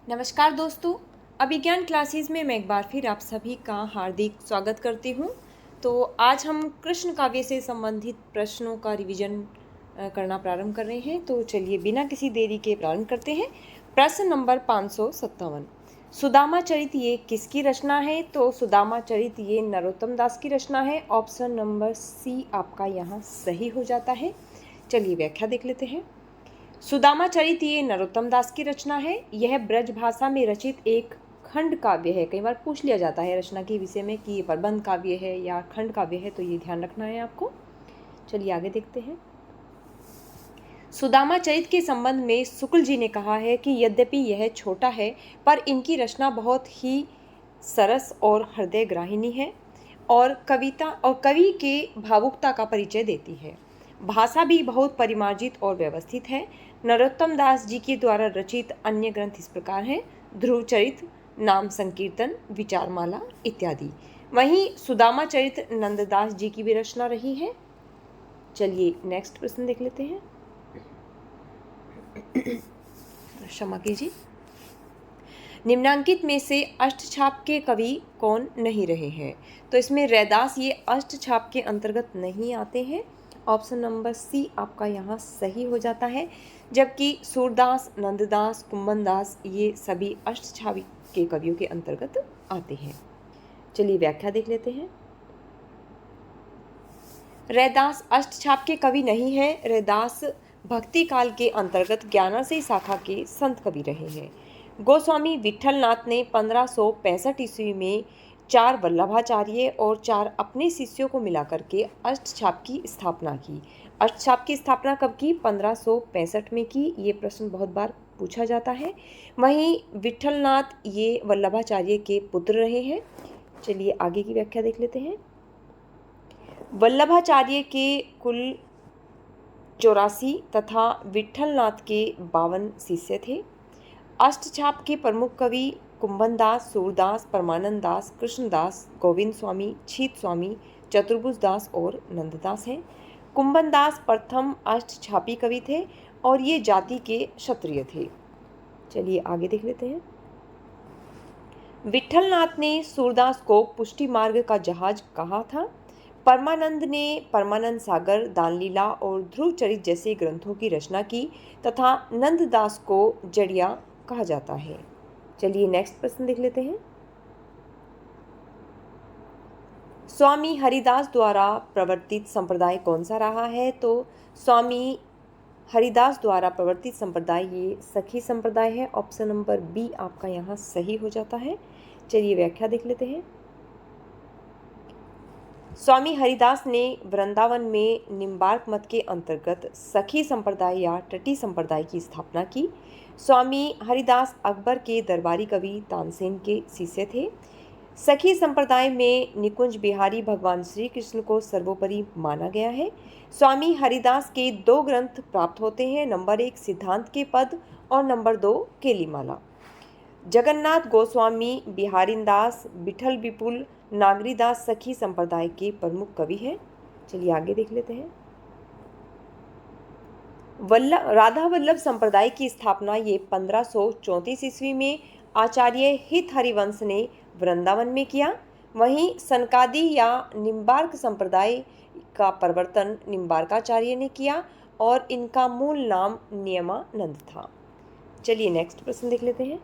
नमस्कार दोस्तों, अभिज्ञान क्लासेस में मैं एक बार फिर आप सभी का हार्दिक स्वागत करती हूँ। तो आज हम कृष्ण काव्य से संबंधित प्रश्नों का रिवीजन करना प्रारंभ कर रहे हैं। तो चलिए बिना किसी देरी के प्रारंभ करते हैं। प्रश्न नंबर 557, सुदामा चरित ये किसकी रचना है? तो सुदामा चरित ये नरोत्तम दास की रचना है। ऑप्शन नंबर सी आपका यहाँ सही हो जाता है। चलिए व्याख्या देख लेते हैं। सुदामा चरित ये नरोत्तम दास की रचना है। यह ब्रज भाषा में रचित एक खंड काव्य है। कई बार पूछ लिया जाता है रचना के विषय में कि ये प्रबंध काव्य है या खंड काव्य है, तो ये ध्यान रखना है आपको। चलिए आगे देखते हैं। सुदामा चरित के संबंध में शुक्ल जी ने कहा है कि यद्यपि यह छोटा है पर इनकी रचना बहुत ही सरस और हृदयग्राहिणी है और कविता और कवि के भावुकता का परिचय देती है। भाषा भी बहुत परिमार्जित और व्यवस्थित है। नरोत्तम दास जी के द्वारा रचित अन्य ग्रंथ इस प्रकार हैं: ध्रुव चरित, नाम संकीर्तन, विचारमाला इत्यादि। वहीं सुदामा चरित नंददास जी की भी रचना रही है। चलिए नेक्स्ट प्रश्न देख लेते हैं। क्षमा कीजिए। निम्नांकित में से अष्टछाप के कवि कौन नहीं रहे हैं? तो इसमें रैदास ये अष्टछाप के अंतर्गत नहीं आते हैं। ऑप्शन नंबर सी आपका यहाँ सही हो जाता है। जबकि सूरदास, नंददास, कुंभनदास ये सभी अष्टछाप के कवियों के अंतर्गत आते हैं। चलिए व्याख्या देख लेते हैं। रैदास अष्टछाप के कवि नहीं है। रैदास भक्ति काल के अंतर्गत ज्ञानाश्रयी शाखा के संत कवि रहे हैं। गोस्वामी विठलनाथ ने 1565 ईस्वी में 4 वल्लभाचार्य और 4 अपने शिष्यों को मिलाकर के अष्टछाप की स्थापना की। अष्टछाप की स्थापना कब की? 1565 में की। ये प्रश्न बहुत बार पूछा जाता है। वहीं विठलनाथ ये वल्लभाचार्य के पुत्र रहे हैं। चलिए आगे की व्याख्या देख लेते हैं। वल्लभाचार्य के कुल 84 तथा विठलनाथ के 52 शिष्य थे। अष्टछाप के प्रमुख कवि कुंभनदास, सूरदास, परमानंद दास, कृष्णदास, गोविंद स्वामी, छीत स्वामी, चतुर्भुज दास और नंददास हैं। कुंभनदास प्रथम अष्टछापी कवि थे और ये जाति के क्षत्रिय थे। चलिए आगे देख लेते हैं। विठलनाथ ने सूरदास को पुष्टि मार्ग का जहाज कहा था। परमानंद ने परमानंद सागर, दानलीला और ध्रुव चरित जैसे ग्रंथों की रचना की तथा नंददास को जड़िया कहा जाता है। चलिए नेक्स्ट प्रश्न देख लेते हैं। स्वामी हरिदास द्वारा प्रवर्तित संप्रदाय कौन सा रहा है? तो स्वामी हरिदास द्वारा प्रवर्तित संप्रदाय ये सखी संप्रदाय है। ऑप्शन नंबर बी आपका यहाँ सही हो जाता है। चलिए व्याख्या देख लेते हैं। स्वामी हरिदास ने वृंदावन में निम्बार्क मत के अंतर्गत सखी संप्रदाय या टटी संप्रदाय की स्थापना की। स्वामी हरिदास अकबर के दरबारी कवि तानसेन के शिष्य थे। सखी संप्रदाय में निकुंज बिहारी भगवान श्री कृष्ण को सर्वोपरि माना गया है। स्वामी हरिदास के 2 ग्रंथ प्राप्त होते हैं। नंबर 1 सिद्धांत के पद और नंबर 2 केलीमाला। जगन्नाथ गोस्वामी, बिहारीदास, विठल विपुल, नागरीदास सखी संप्रदाय के प्रमुख कवि हैं। चलिए आगे देख लेते हैं। राधा वल्लभ संप्रदाय की स्थापना ये 1534 ईस्वी में आचार्य हित हरिवंश ने वृंदावन में किया। वहीं सनकादि या निम्बार्क संप्रदाय का प्रवर्तन निम्बार्काचार्य ने किया और इनका मूल नाम नियमानंद था। चलिए नेक्स्ट प्रश्न देख लेते हैं।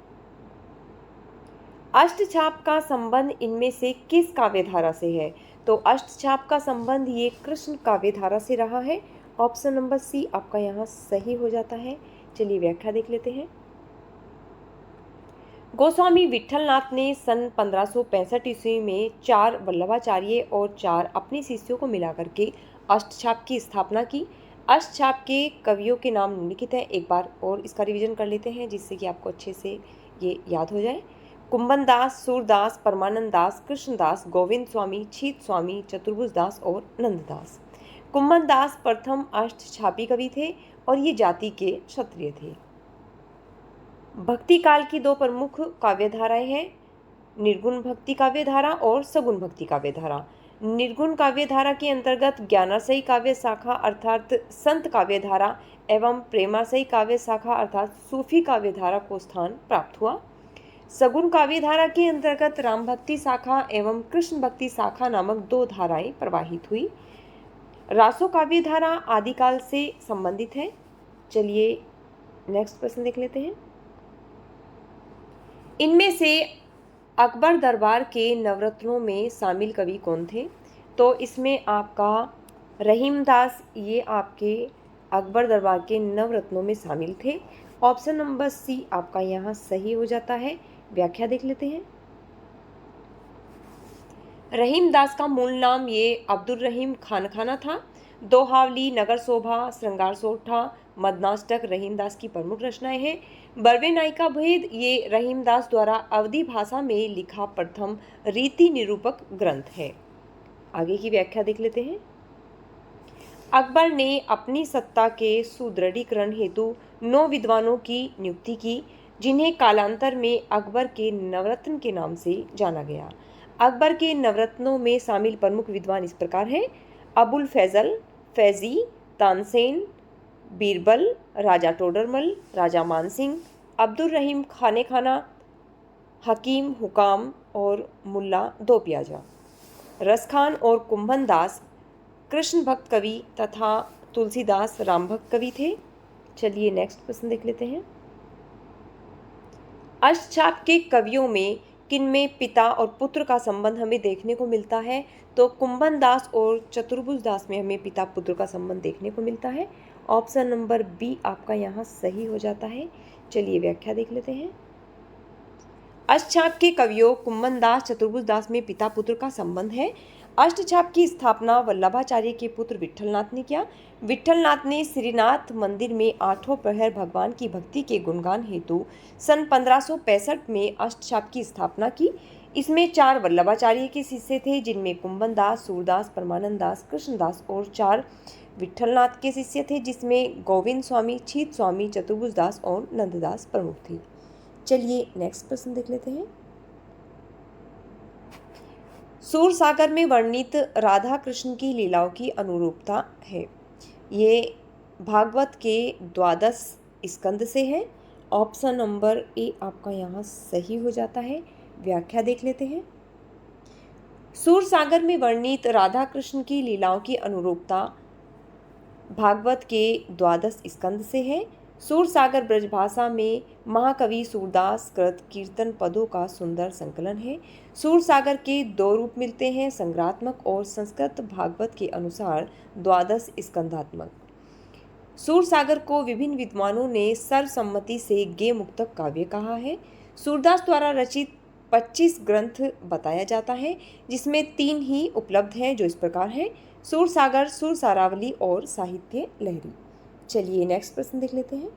अष्टछाप का संबंध इनमें से किस काव्यधारा से है? तो अष्टछाप का संबंध ये कृष्ण काव्यधारा से रहा है। ऑप्शन नंबर सी आपका यहाँ सही हो जाता है। चलिए व्याख्या देख लेते हैं। गोस्वामी विठलनाथ ने सन 1565 ईस्वी में 4 वल्लभाचार्य और 4 अपने शिष्यों को मिलाकर के अष्टछाप की स्थापना की। अष्टछाप के कवियों के नाम निम्नलिखित हैं। एक बार और इसका रिवीजन कर लेते हैं जिससे कि आपको अच्छे से ये याद हो जाए। कुंभनदास, सूरदास, परमानंद दास, कृष्णदास, गोविंद स्वामी, छीत स्वामी, चतुर्भुज दास और नंददास। कुंभनदास प्रथम अष्टछापी कवि थे और ये जाति के क्षत्रिय थे। भक्ति काल की 2 प्रमुख काव्यधाराएं हैं, निर्गुण भक्ति काव्यधारा और सगुण भक्ति काव्यधारा। निर्गुण काव्य धारा के अंतर्गत ज्ञानाशयी काव्य शाखा अर्थात संत काव्य धारा एवं प्रेमाशयी काव्य शाखा अर्थात सूफी काव्य धारा को स्थान प्राप्त हुआ। सगुण काव्य धारा के अंतर्गत राम भक्ति शाखा एवं कृष्ण भक्ति शाखा नामक दो धाराएं प्रवाहित हुई। रासो काव्य धारा आदिकाल से संबंधित है। चलिए नेक्स्ट प्रश्न देख लेते हैं। इनमें से अकबर दरबार के नवरत्नों में शामिल कवि कौन थे? तो इसमें आपका रहीमदास ये आपके अकबर दरबार के नवरत्नों में शामिल थे। ऑप्शन नंबर सी आपका यहाँ सही हो जाता है। व्याख्या देख लेते हैं। रहीमदास का मूल नाम ये अब्दुल रहीम खानखाना था। दोहावली, नगर शोभा, श्रृंगार सोठा, मदनाष्टक रहीमदास की प्रमुख रचनाएं हैं। बरवे नायिका भेद ये रहीमदास द्वारा अवधी भाषा में लिखा प्रथम रीति निरूपक ग्रंथ है। आगे की व्याख्या देख लेते हैं। अकबर ने अपनी सत्ता के सुदृढ़ीकरण हेतु 9 विद्वानों की नियुक्ति की, जिन्हें कालांतर में अकबर के नवरत्न के नाम से जाना गया। अकबर के नवरत्नों में शामिल प्रमुख विद्वान इस प्रकार हैं: अबुल फैजल, फैजी, तानसेन, बीरबल, राजा टोडरमल, राजा मानसिंह, अब्दुल रहीम खाने खाना, हकीम हुकाम और मुल्ला दो प्याजा। रसखान और कुंभन दास कृष्ण भक्त कवि तथा तुलसीदास राम भक्त कवि थे। चलिए नेक्स्ट प्रश्न देख लेते हैं। अष्टछाप के कवियों में किनमें पिता और पुत्र का संबंध हमें देखने को मिलता है? तो कुंभन दास और चतुर्भुज दास में हमें पिता पुत्र का संबंध देखने को मिलता है। ऑप्शन नंबर बी आपका यहाँ सही हो जाता है। चलिए व्याख्या देख लेते हैं। अष्टछाप के कवियों कुंभन दास, चतुर्भुज दास में पिता पुत्र का संबंध है। अष्टछाप की स्थापना वल्लभाचार्य के पुत्र विट्ठलनाथ ने किया। विट्ठलनाथ ने श्रीनाथ मंदिर में 8 प्रहर भगवान की भक्ति के गुणगान हेतु सन 1565 में अष्टछाप की स्थापना की। इसमें 4 वल्लभाचार्य के शिष्य थे, जिनमें कुंभन दास, सूरदास, परमानंद दास, कृष्णदास और 4 विट्ठलनाथ के शिष्य थे, जिसमें गोविंद स्वामी, छीत स्वामी, चतुर्भुज दास और नंददास प्रमुख थे। चलिए नेक्स्ट प्रश्न देख लेते हैं। सूरसागर में वर्णित राधा कृष्ण की लीलाओं की अनुरूपता है। ये भागवत के 12 स्कंद से है। ऑप्शन नंबर ए आपका यहाँ सही हो जाता है। व्याख्या देख लेते हैं। सूरसागर में वर्णित राधा कृष्ण की लीलाओं की अनुरूपता भागवत के 12 स्कंद से है। सूरसागर ब्रजभाषा में महाकवि सूरदास कृत कीर्तन पदों का सुंदर संकलन है। सूरसागर के 2 रूप मिलते हैं, संग्रहात्मक और संस्कृत भागवत के अनुसार 12 स्कंधात्मक। सूरसागर को विभिन्न विद्वानों ने सर्वसम्मति से गेय मुक्तक काव्य कहा है। सूरदास द्वारा रचित 25 ग्रंथ बताया जाता है, जिसमें 3 ही उपलब्ध हैं, जो इस प्रकार हैं: सूरसागर, सुरसारावली और साहित्य लहरी। चलिए नेक्स्ट प्रश्न देख लेते हैं।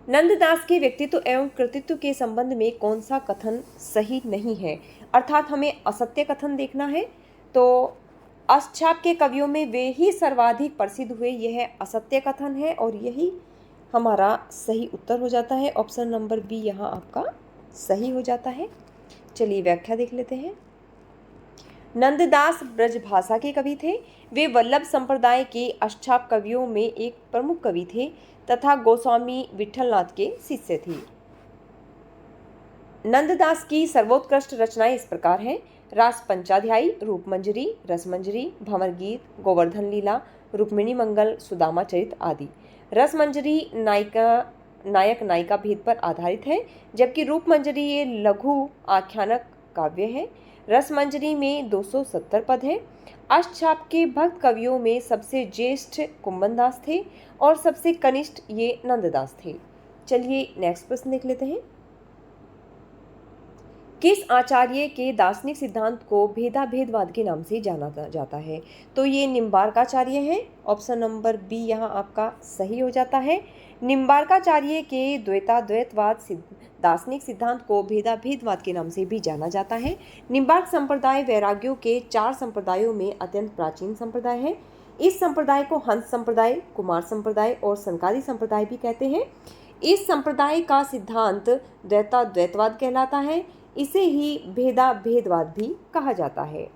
नंददास के व्यक्तित्व एवं कृतित्व के संबंध में कौन सा कथन सही नहीं है, अर्थात हमें असत्य कथन देखना है। तो अष्टछाप के कवियों में वे ही सर्वाधिक प्रसिद्ध हुए, यह असत्य कथन है और यही हमारा सही उत्तर हो जाता है। ऑप्शन नंबर बी यहाँ आपका सही हो जाता है। चलिए व्याख्या देख लेते हैं। नंददास ब्रजभाषा के कवि थे। वे वल्लभ संप्रदाय के अष्टछाप कवियों में एक प्रमुख कवि थे तथा गोस्वामी विट्ठलनाथ के शिष्य थे। नंददास की सर्वोत्कृष्ट रचनाएं इस प्रकार हैं: रास पंचाध्यायी, रूपमंजरी, रसमंजरी, भंवर गीत, गोवर्धन लीला, रुक्मिणी मंगल, सुदामा चरित आदि। रसमंजरी नायक नायिका भेद पर आधारित है, जबकि रूपमंजरी ये लघु आख्यानक काव्य है। रसमंजरी में 270 पद हैं। अष्टछाप के भक्त कवियों में सबसे ज्येष्ठ कुंभनदास थे और सबसे कनिष्ठ ये नंददास थे। चलिए नेक्स्ट प्रश्न देख लेते हैं। किस आचार्य के दार्शनिक सिद्धांत को भेदाभेदवाद के नाम से जाना जाता है? तो ये निम्बार्काचार्य हैं। ऑप्शन नंबर बी यहाँ आपका सही हो जाता है। निम्बार्काचार्य के द्वैताद्वैतवाद दार्शनिक सिद्धांत को भेदाभेदवाद के नाम से भी जाना जाता है। निम्बार्क संप्रदाय वैराग्यों के 4 संप्रदायों में अत्यंत प्राचीन संप्रदाय है। इस संप्रदाय को हंस संप्रदाय, कुमार संप्रदाय और संकादी संप्रदाय भी कहते हैं। इस संप्रदाय का सिद्धांत द्वैताद्वैतवाद कहलाता है। इसे ही भेदवाद भी कहा जाता है।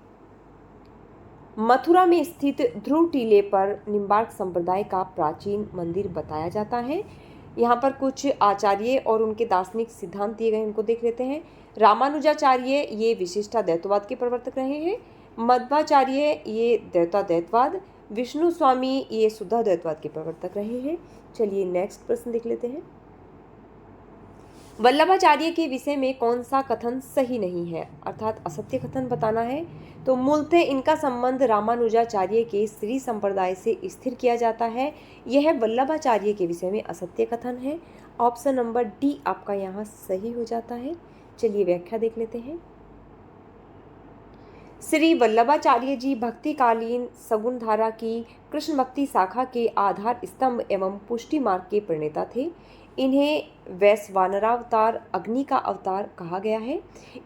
मथुरा में स्थित ध्रुव टीले पर निम्बार्क संप्रदाय का प्राचीन मंदिर बताया जाता है। यहाँ पर कुछ आचार्य और उनके दार्शनिक सिद्धांत दिए गए, उनको देख लेते हैं। रामानुजाचार्य ये विशिष्टाद्वैतवाद के प्रवर्तक रहे हैं। मध्वाचार्य ये द्वैताद्वैतवाद, विष्णु स्वामी ये शुद्धाद्वैतवाद के प्रवर्तक रहे हैं। चलिए नेक्स्ट प्रश्न देख लेते हैं। वल्लभाचार्य के विषय में कौन सा कथन सही नहीं है, अर्थात असत्य कथन बताना है। तो मूलतः इनका संबंध रामानुजाचार्य के श्री संप्रदाय से स्थिर किया जाता है। यह वल्लभाचार्य के विषय में असत्य कथन है। ऑप्शन नंबर डी आपका यहाँ सही हो जाता है। चलिए व्याख्या देख लेते हैं। श्री वल्लभाचार्य जी भक्तिकालीन सगुण धारा की कृष्ण भक्ति शाखा के आधार स्तंभ एवं पुष्टि मार्ग के प्रणेता थे। इन्हें वैश्वानरावतार, अग्नि का अवतार कहा गया है।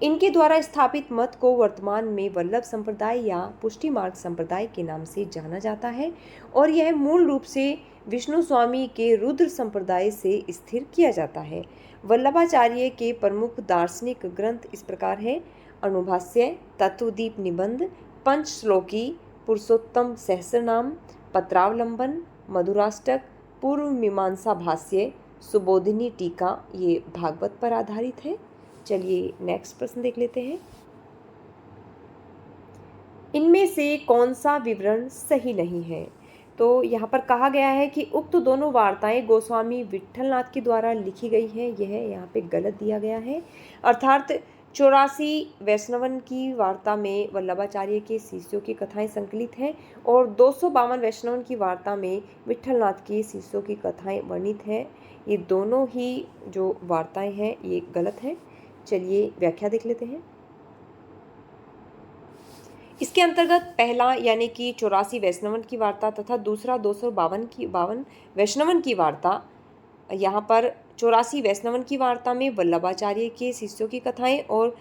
इनके द्वारा स्थापित मत को वर्तमान में वल्लभ संप्रदाय या पुष्टि मार्ग संप्रदाय के नाम से जाना जाता है और यह मूल रूप से विष्णु स्वामी के रुद्र संप्रदाय से स्थिर किया जाता है। वल्लभाचार्य के प्रमुख दार्शनिक ग्रंथ इस प्रकार है: अणुभाष्य, तत्वदीप निबंध, पंचश्लोकी, पुरुषोत्तम सहस्रनाम, पत्रावलंबन, मधुराष्टक, पूर्व मीमांसा भाष्य, सुबोधिनी टीका, ये भागवत पर आधारित है। चलिए नेक्स्ट प्रश्न देख लेते हैं। इनमें से कौन सा विवरण सही नहीं है? तो यहाँ पर कहा गया है कि उक्त दोनों वार्ताएं गोस्वामी विट्ठलनाथ के द्वारा लिखी गई है। यह यहाँ पे गलत दिया गया है। अर्थात 84 वैष्णवन की वार्ता में वल्लभाचार्य के शिष्यों की कथाएं संकलित हैं और 252 वैष्णवन की वार्ता में विट्ठलनाथ के शिष्यों की कथाएं वर्णित हैं। ये दोनों ही जो वार्ताएं हैं ये गलत हैं। चलिए व्याख्या देख लेते हैं। इसके अंतर्गत पहला यानी कि 84 वैष्णवन की वार्ता तथा दूसरा 252 वैष्णवन की वार्ता, यहाँ पर 84 वैष्णवन की वार्ता में वल्लभाचार्य के शिष्यों की कथाएं और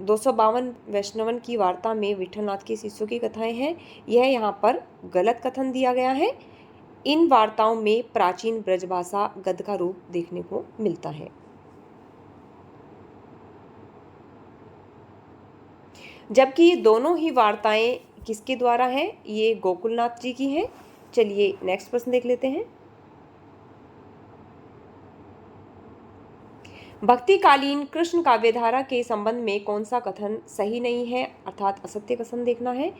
252 वैष्णवन की वार्ता में विट्ठलनाथ के शिष्यों की कथाएं हैं। यह यहाँ पर गलत कथन दिया गया है। इन वार्ताओं में प्राचीन ब्रजभाषा गद्य का रूप देखने को मिलता है। जबकि ये दोनों ही वार्ताएं किसके द्वारा हैं? ये गोकुलनाथ जी की हैं। चलिए नेक्स्ट प्रश्न देख लेते हैं। भक्तिकालीन कृष्ण काव्यधारा के संबंध में कौन सा कथन सही नहीं है, अर्थात असत्य कथन देखना है।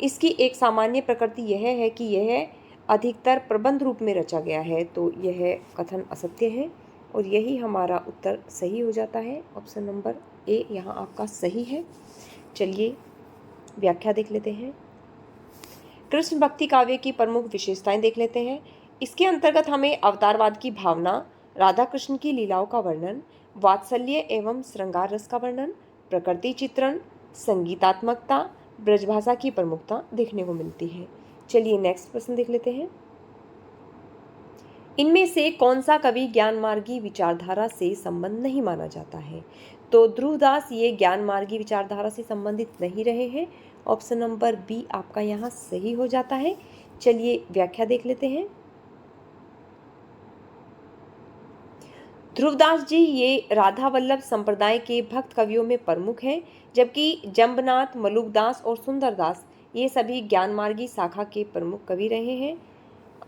इसकी एक सामान्य प्रकृति यह है कि यह अधिकतर प्रबंध रूप में रचा गया है, तो यह कथन असत्य है और यही हमारा उत्तर सही हो जाता है। ऑप्शन नंबर ए यहाँ आपका सही है। चलिए व्याख्या देख लेते हैं। कृष्ण भक्ति काव्य की प्रमुख विशेषताएं देख लेते हैं। इसके अंतर्गत हमें अवतारवाद की भावना, राधा कृष्ण की लीलाओं का वर्णन, वात्सल्य एवं श्रृंगार रस का वर्णन, प्रकृति चित्रण, संगीतात्मकता, ब्रजभाषा की प्रमुखता देखने को मिलती है। चलिए नेक्स्ट प्रश्न देख लेते हैं। इनमें से कौन सा कवि ज्ञान मार्गी विचारधारा से संबंध नहीं माना जाता है? तो ध्रुवदास ये ज्ञान मार्गी विचारधारा से संबंधित नहीं रहे हैं। ऑप्शन नंबर बी आपका यहाँ सही हो जाता है। चलिए व्याख्या देख लेते हैं। ध्रुवदास जी ये राधा वल्लभ संप्रदाय के भक्त कवियों में प्रमुख हैं, जबकि जंबनाथ, मलुकदास और सुंदरदास ये सभी ज्ञान मार्गी शाखा के प्रमुख कवि रहे हैं।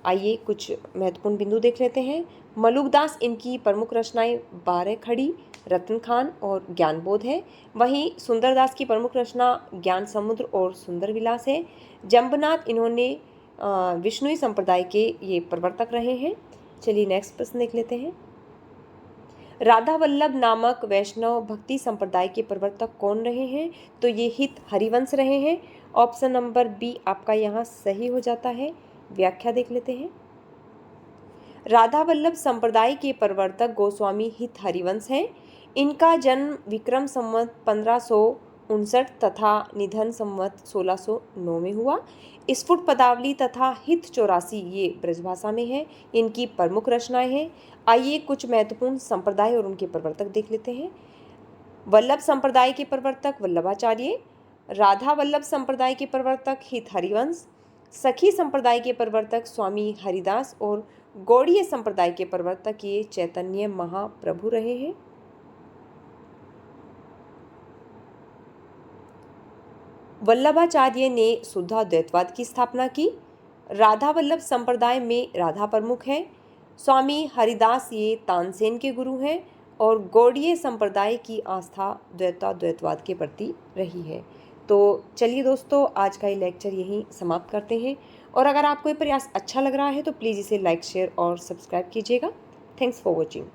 आइए कुछ महत्वपूर्ण बिंदु देख लेते हैं। मलुकदास इनकी प्रमुख रचनाएं 12 खड़ी, रत्न खान और ज्ञानबोध है। वहीं सुंदरदास की प्रमुख रचना ज्ञान समुद्र और सुंदर विलास है। जंबनाथ इन्होंने विष्णुई संप्रदाय के ये प्रवर्तक रहे हैं। चलिए नेक्स्ट प्रश्न देख लेते हैं। राधा वल्लभ नामक वैष्णव भक्ति संप्रदाय के प्रवर्तक कौन रहे हैं? तो ये हित हरिवंश रहे हैं। ऑप्शन नंबर बी आपका यहाँ सही हो जाता है। व्याख्या देख लेते हैं। राधा वल्लभ संप्रदाय के प्रवर्तक गोस्वामी हित हरिवंश हैं। इनका जन्म विक्रम संवत 1559 तथा निधन संवत 1609 में हुआ। स्फुट पदावली तथा हित 84 ये ब्रजभाषा में है। इनकी प्रमुख रचनाएं हैं। आइए कुछ महत्वपूर्ण संप्रदाय और उनके प्रवर्तक देख लेते हैं। वल्लभ संप्रदाय के प्रवर्तक वल्लभाचार्य, राधा वल्लभ संप्रदाय के प्रवर्तक हित हरिवंश, सखी संप्रदाय के प्रवर्तक स्वामी हरिदास और गौड़ीय संप्रदाय के प्रवर्तक ये चैतन्य महाप्रभु रहे हैं। वल्लभाचार्य ने शुद्धाद्वैतवाद की स्थापना की। राधा वल्लभ संप्रदाय में राधा प्रमुख है। स्वामी हरिदास ये तानसेन के गुरु हैं और गौड़ीय संप्रदाय की आस्था द्वैताद्वैतवाद के प्रति रही है। तो चलिए दोस्तों, आज का ये लेक्चर यहीं समाप्त करते हैं और अगर आपको ये प्रयास अच्छा लग रहा है तो प्लीज़ इसे लाइक, शेयर और सब्सक्राइब कीजिएगा। Thanks for watching.